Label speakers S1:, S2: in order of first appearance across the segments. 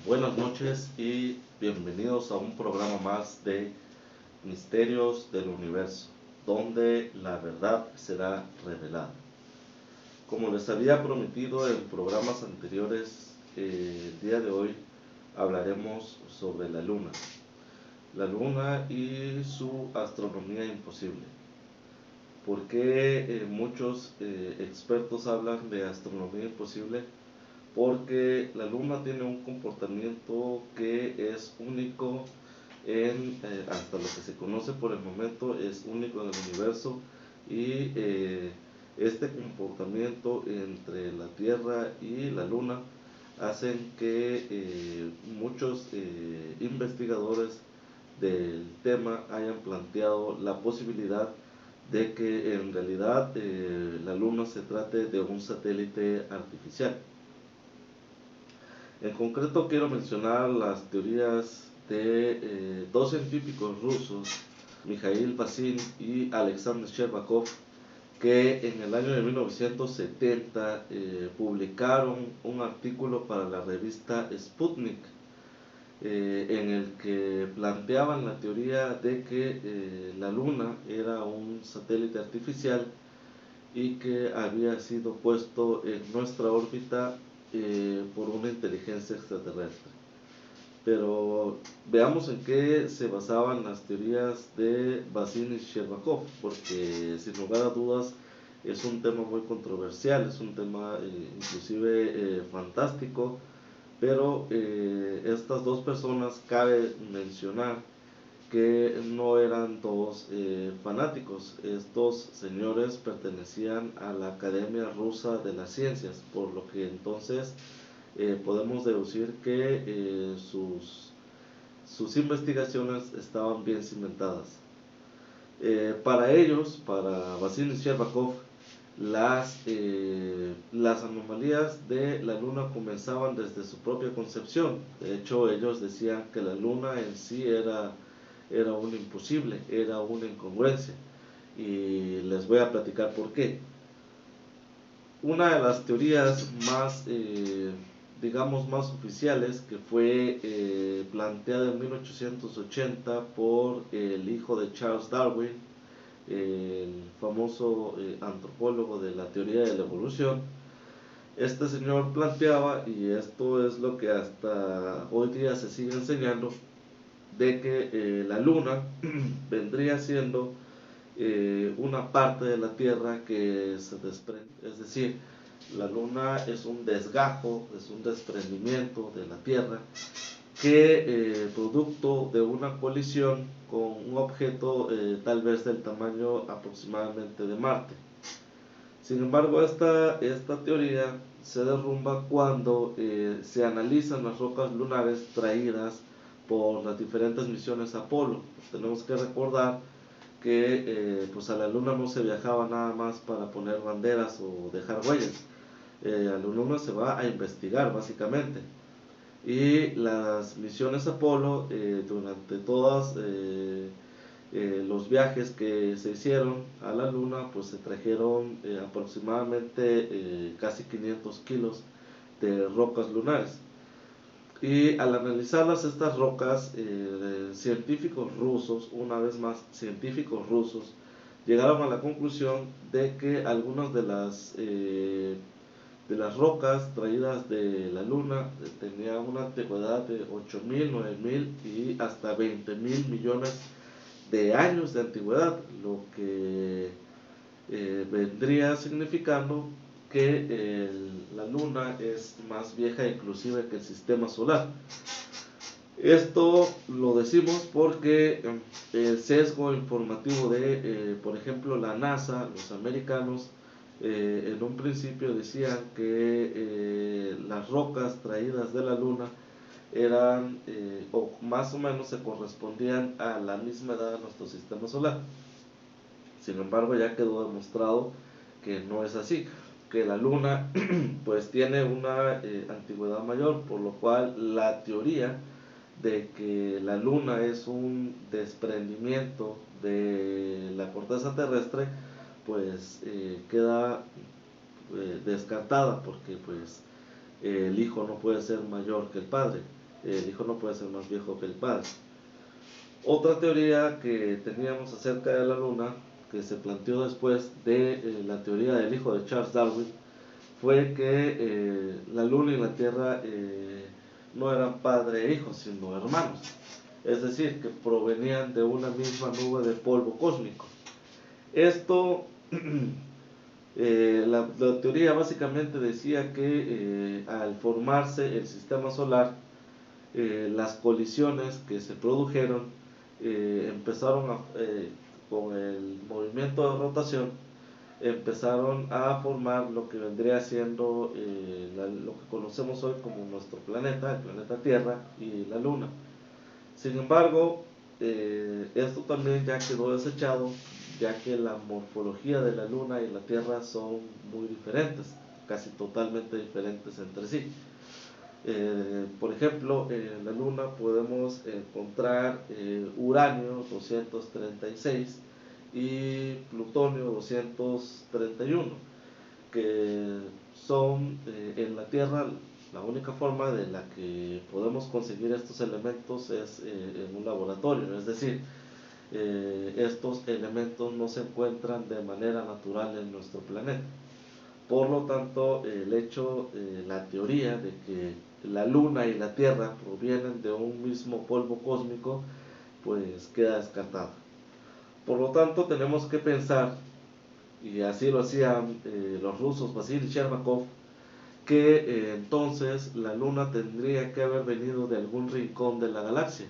S1: Buenas noches y bienvenidos a un programa más de Misterios del Universo, donde la verdad será revelada. Como les había prometido en programas anteriores, el día de hoy hablaremos sobre la luna y su astronomía imposible. ¿Por qué muchos expertos hablan de astronomía imposible? Porque la luna tiene un comportamiento que es único hasta lo que se conoce por el momento, es único en el universo, y este comportamiento entre la Tierra y la luna hacen que muchos investigadores del tema hayan planteado la posibilidad de que en realidad la luna se trate de un satélite artificial. En concreto quiero mencionar las teorías de dos científicos rusos, Mikhail Basin y Alexander Sherbakov, que en el año de 1970 publicaron un artículo para la revista Sputnik, en el que planteaban la teoría de que la Luna era un satélite artificial y que había sido puesto en nuestra órbita por una inteligencia extraterrestre. Pero veamos en qué se basaban las teorías de Basin y Sherbakov, porque sin lugar a dudas es un tema muy controversial, es un tema inclusive fantástico, pero estas dos personas cabe mencionar que no eran todos fanáticos. Estos señores pertenecían a la Academia Rusa de las Ciencias, por lo que entonces podemos deducir que sus investigaciones estaban bien cimentadas. Para ellos, para Vasily Sherbakov, las anomalías de la luna comenzaban desde su propia concepción. De hecho, ellos decían que la luna en sí era un imposible, era una incongruencia. Y les voy a platicar por qué. Una de las teorías más, digamos, más oficiales, que fue planteada en 1880 por el hijo de Charles Darwin, el famoso antropólogo de la teoría de la evolución. Este señor planteaba, y esto es lo que hasta hoy día se sigue enseñando, de que la luna vendría siendo una parte de la Tierra que se desprende, es decir, la luna es un desgajo, es un desprendimiento de la Tierra que producto de una colisión con un objeto tal vez del tamaño aproximadamente de Marte. Sin embargo, esta teoría se derrumba cuando se analizan las rocas lunares traídas por las diferentes misiones Apolo. Tenemos que recordar que pues a la luna no se viajaba nada más para poner banderas o dejar huellas. A la luna se va a investigar básicamente. Y las misiones Apolo, durante todos los viajes que se hicieron a la luna, pues se trajeron aproximadamente casi 500 kilos de rocas lunares. Y al analizarlas, estas rocas, científicos rusos, una vez más científicos rusos, llegaron a la conclusión de que algunas de las rocas traídas de la luna tenían una antigüedad de 8.000, 9.000 y hasta 20.000 millones de años de antigüedad, lo que vendría significando que la luna es más vieja inclusive que el sistema solar. Esto lo decimos porque el sesgo informativo de, por ejemplo, la NASA, los americanos, en un principio decían que las rocas traídas de la luna eran, o más o menos se correspondían a la misma edad de nuestro sistema solar. Sin embargo, ya quedó demostrado que no es así, que la luna pues tiene una antigüedad mayor, por lo cual la teoría de que la luna es un desprendimiento de la corteza terrestre pues queda descartada, porque pues el hijo no puede ser mayor que el padre. el hijo no puede ser más viejo que el padre. Otra teoría que teníamos acerca de la luna, que se planteó después de la teoría del hijo de Charles Darwin, fue que la luna y la tierra no eran padre e hijo, sino hermanos. Es decir, que provenían de una misma nube de polvo cósmico. Esto, la teoría básicamente decía que al formarse el sistema solar, las colisiones que se produjeron empezaron con el movimiento de rotación, empezaron a formar lo que vendría siendo lo que conocemos hoy como nuestro planeta, el planeta Tierra y la Luna. Sin embargo, esto también ya quedó desechado, ya que la morfología de la Luna y la Tierra son muy diferentes, casi totalmente diferentes entre sí. Por ejemplo, en la Luna podemos encontrar uranio 236 y plutonio 231, que son en la Tierra. La única forma de la que podemos conseguir estos elementos es en un laboratorio, es decir, estos elementos no se encuentran de manera natural en nuestro planeta. Por lo tanto, el hecho, la teoría de que la Luna y la Tierra provienen de un mismo polvo cósmico, pues queda descartada. Por lo tanto, tenemos que pensar, y así lo hacían los rusos Vasily Chermakov, que entonces la Luna tendría que haber venido de algún rincón de la galaxia,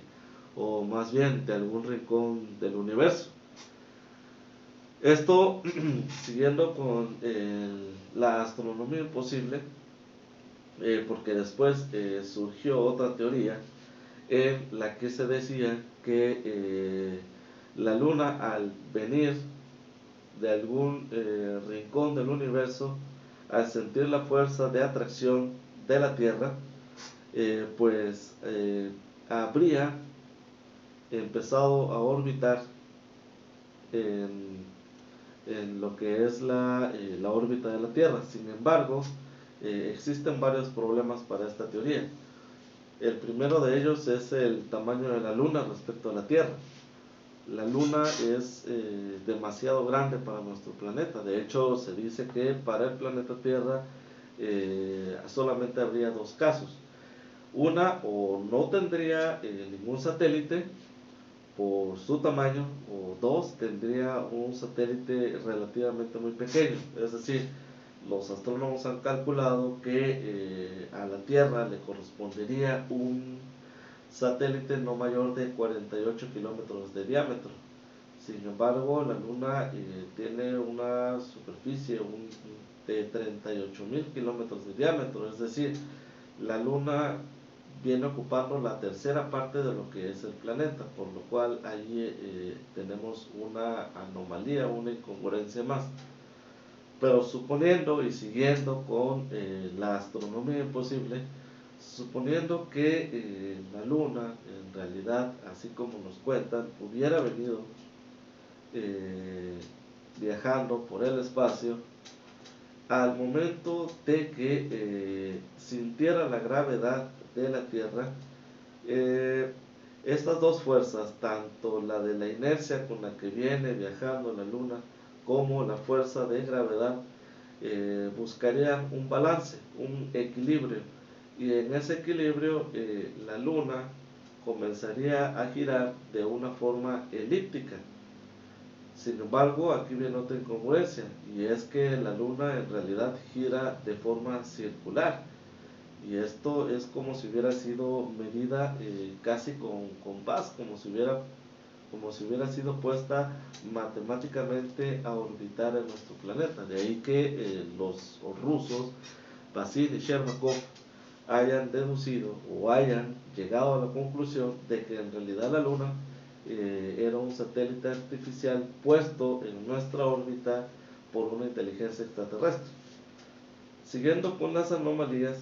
S1: o más bien de algún rincón del universo. Esto, siguiendo con la astronomía imposible, porque después surgió otra teoría en la que se decía que la Luna, al venir de algún rincón del universo, al sentir la fuerza de atracción de la Tierra, pues habría empezado a orbitar en, en lo que es la órbita de la Tierra. Sin embargo, existen varios problemas para esta teoría. El primero de ellos es el tamaño de la Luna respecto a la Tierra. La Luna es demasiado grande para nuestro planeta. De hecho, se dice que para el planeta Tierra solamente habría dos casos. Una, o no tendría ningún satélite por su tamaño, o dos, tendría un satélite relativamente muy pequeño. Es decir, los astrónomos han calculado que a la Tierra le correspondería un satélite no mayor de 48 kilómetros de diámetro. Sin embargo, la Luna tiene una superficie de 38.000 kilómetros de diámetro, es decir, la Luna viene ocupando la tercera parte de lo que es el planeta, por lo cual ahí tenemos una anomalía, una incongruencia más. Pero suponiendo y siguiendo con la astronomía imposible, suponiendo que la Luna, en realidad, así como nos cuentan, hubiera venido viajando por el espacio, al momento de que sintiera la gravedad de la Tierra, estas dos fuerzas, tanto la de la inercia con la que viene viajando la Luna, como la fuerza de gravedad, buscarían un balance, un equilibrio, y en ese equilibrio la Luna comenzaría a girar de una forma elíptica. Sin embargo, aquí viene otra incongruencia, y es que la Luna en realidad gira de forma circular, y esto es como si hubiera sido medida casi con compás, como si hubiera sido puesta matemáticamente a orbitar en nuestro planeta. De ahí que los rusos, Vasily Chermakov, hayan deducido o hayan llegado a la conclusión de que en realidad la Luna era un satélite artificial puesto en nuestra órbita por una inteligencia extraterrestre. Siguiendo con las anomalías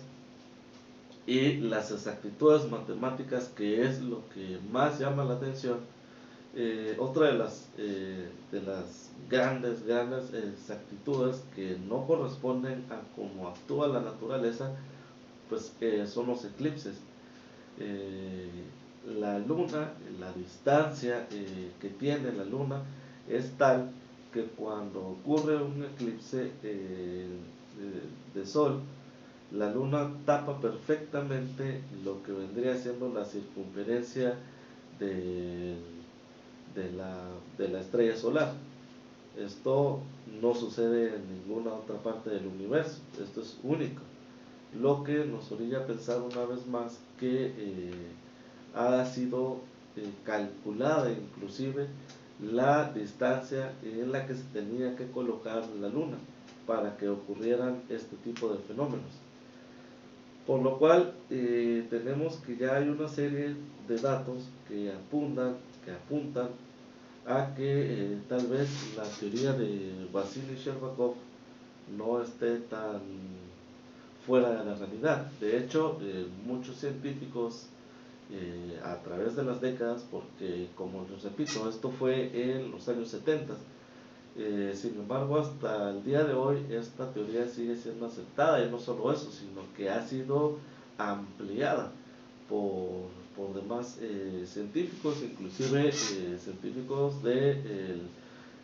S1: y las exactitudes matemáticas, que es lo que más llama la atención, otra de las grandes exactitudes que no corresponden a cómo actúa la naturaleza, pues son los eclipses. eh, la luna, la distancia que tiene la luna es tal que cuando ocurre un eclipse de sol, la luna tapa perfectamente lo que vendría siendo la circunferencia de, de la estrella solar. Esto no sucede en ninguna otra parte del universo, esto es único, lo que nos orilla a pensar una vez más que ha sido calculada inclusive la distancia en la que se tenía que colocar la luna para que ocurrieran este tipo de fenómenos. Por lo cual tenemos que ya hay una serie de datos que apuntan a que tal vez la teoría de Vasily Sherbakov no esté tan fuera de la realidad. De hecho, muchos científicos a través de las décadas, porque como les repito, esto fue en los años 70, sin embargo hasta el día de hoy esta teoría sigue siendo aceptada, y no solo eso, sino que ha sido ampliada por demás científicos, inclusive científicos del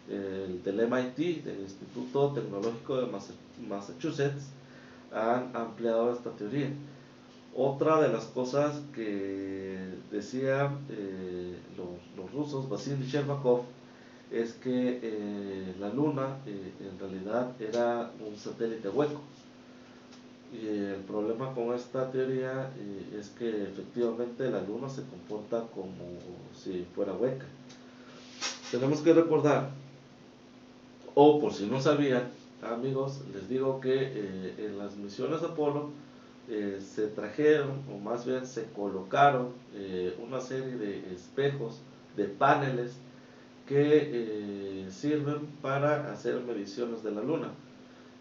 S1: MIT, del Instituto Tecnológico de Massachusetts, han ampliado esta teoría. Otra de las cosas que decían los rusos, Vasily Sherbakov, es que la Luna en realidad era un satélite hueco. Y el problema con esta teoría es que efectivamente la Luna se comporta como si fuera hueca. Tenemos que recordar, o por si no sabían, amigos, les digo que en las misiones Apolo se trajeron, o más bien se colocaron, una serie de espejos, de paneles que sirven para hacer mediciones de la Luna.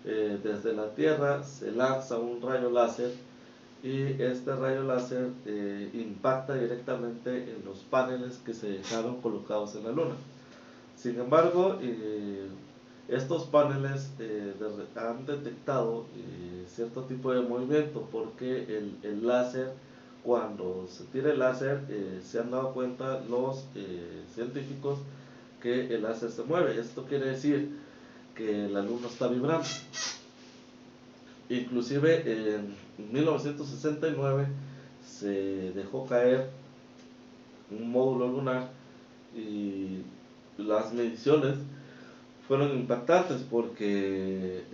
S1: Desde la Tierra se lanza un rayo láser y este rayo láser impacta directamente en los paneles que se dejaron colocados en la Luna. Sin embargo, estos paneles han detectado cierto tipo de movimiento, porque el láser, cuando se tira el láser, se han dado cuenta los científicos que el láser se mueve. Esto quiere decir que la luna está vibrando. Inclusive en 1969 se dejó caer un módulo lunar y las mediciones fueron impactantes porque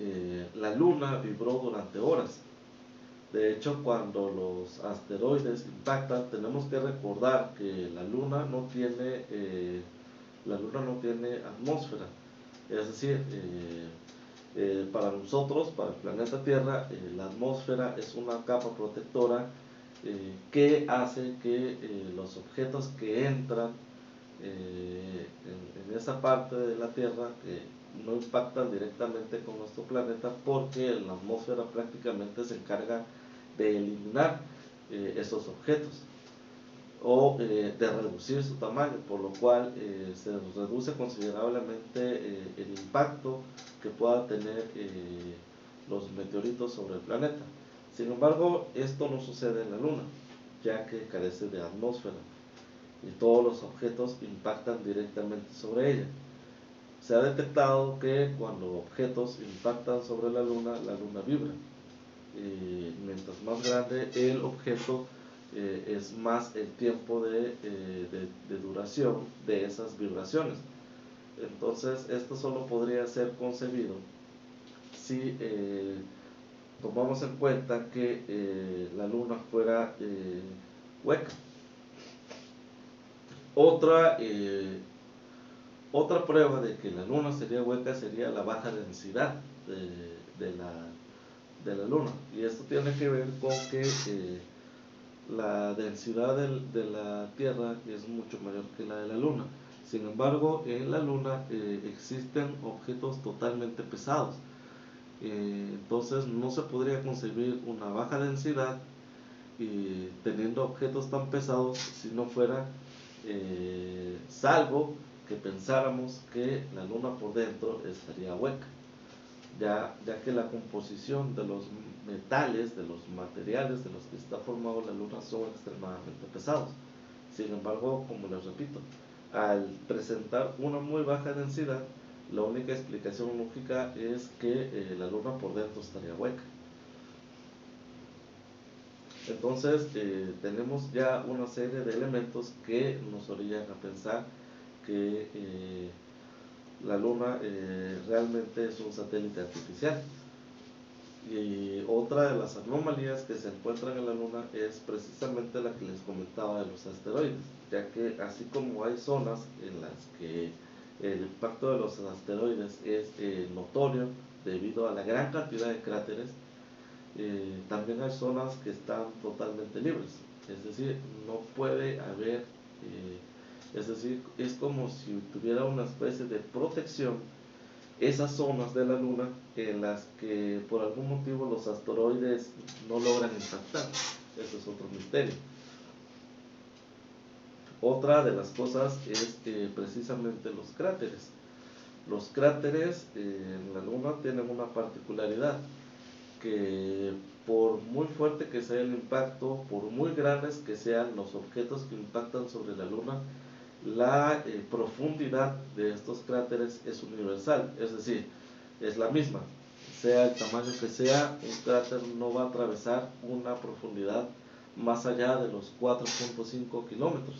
S1: la luna vibró durante horas. De hecho, cuando los asteroides impactan, tenemos que recordar que la luna no tiene atmósfera. Es decir, para nosotros, para el planeta Tierra, la atmósfera es una capa protectora que hace que los objetos que entran en esa parte de la Tierra no impactan directamente con nuestro planeta, porque la atmósfera prácticamente se encarga de eliminar esos objetos o de reducir su tamaño, por lo cual se reduce considerablemente el impacto que pueda tener los meteoritos sobre el planeta. Sin embargo, esto no sucede en la Luna, ya que carece de atmósfera y todos los objetos impactan directamente sobre ella. Se ha detectado que cuando objetos impactan sobre la Luna vibra. Mientras más grande el objeto, es más el tiempo de duración de esas vibraciones. Entonces, esto solo podría ser concebido si tomamos en cuenta que la Luna fuera hueca. Otra prueba de que la Luna sería hueca sería la baja densidad de la Luna. Y esto tiene que ver con que la densidad de la Tierra es mucho mayor que la de la Luna. Sin embargo, en la Luna existen objetos totalmente pesados. Entonces no se podría concebir una baja densidad teniendo objetos tan pesados si no fuera salvo que pensáramos que la Luna por dentro estaría hueca. ya que la composición de los metales, de los materiales de los que está formado la Luna son extremadamente pesados. Sin embargo, como les repito, al presentar una muy baja densidad, la única explicación lógica es que la Luna por dentro estaría hueca. Entonces tenemos ya una serie de elementos que nos orillan a pensar que la Luna realmente es un satélite artificial. Y otra de las anomalías que se encuentran en la Luna es precisamente la que les comentaba de los asteroides, ya que así como hay zonas en las que el impacto de los asteroides es notorio debido a la gran cantidad de cráteres, también hay zonas que están totalmente libres, es decir, no puede haber, es decir, es como si tuviera una especie de protección esas zonas de la Luna en las que por algún motivo los asteroides no logran impactar. Eso es otro misterio. Otra de las cosas es precisamente los cráteres. Los cráteres en la Luna tienen una particularidad, que por muy fuerte que sea el impacto, por muy grandes que sean los objetos que impactan sobre la Luna, la profundidad de estos cráteres es universal, es decir, es la misma. Sea el tamaño que sea, un cráter no va a atravesar una profundidad más allá de los 4.5 kilómetros,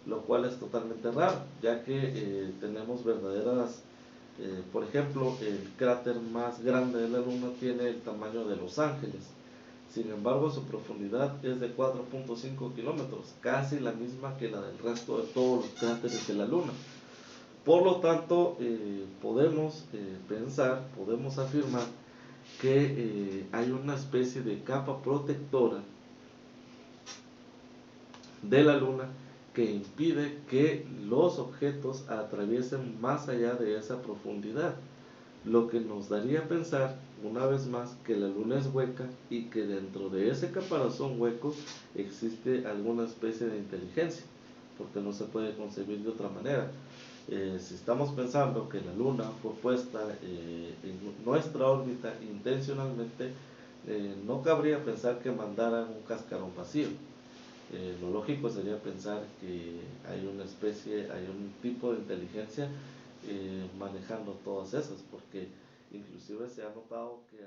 S1: lo cual es totalmente raro, ya que tenemos verdaderas, por ejemplo, el cráter más grande de la Luna tiene el tamaño de Los Ángeles. Sin embargo, su profundidad es de 4.5 kilómetros, casi la misma que la del resto de todos los cráteres de la Luna. Por lo tanto, podemos pensar, podemos afirmar que hay una especie de capa protectora de la Luna que impide que los objetos atraviesen más allá de esa profundidad, lo que nos daría a pensar una vez más que la Luna es hueca y que dentro de ese caparazón hueco existe alguna especie de inteligencia, porque no se puede concebir de otra manera. Si estamos pensando que la Luna fue puesta en nuestra órbita intencionalmente, no cabría pensar que mandaran un cascarón vacío. Lo lógico sería pensar que hay una especie, hay un tipo de inteligencia manejando todas esas, porque inclusive se ha notado que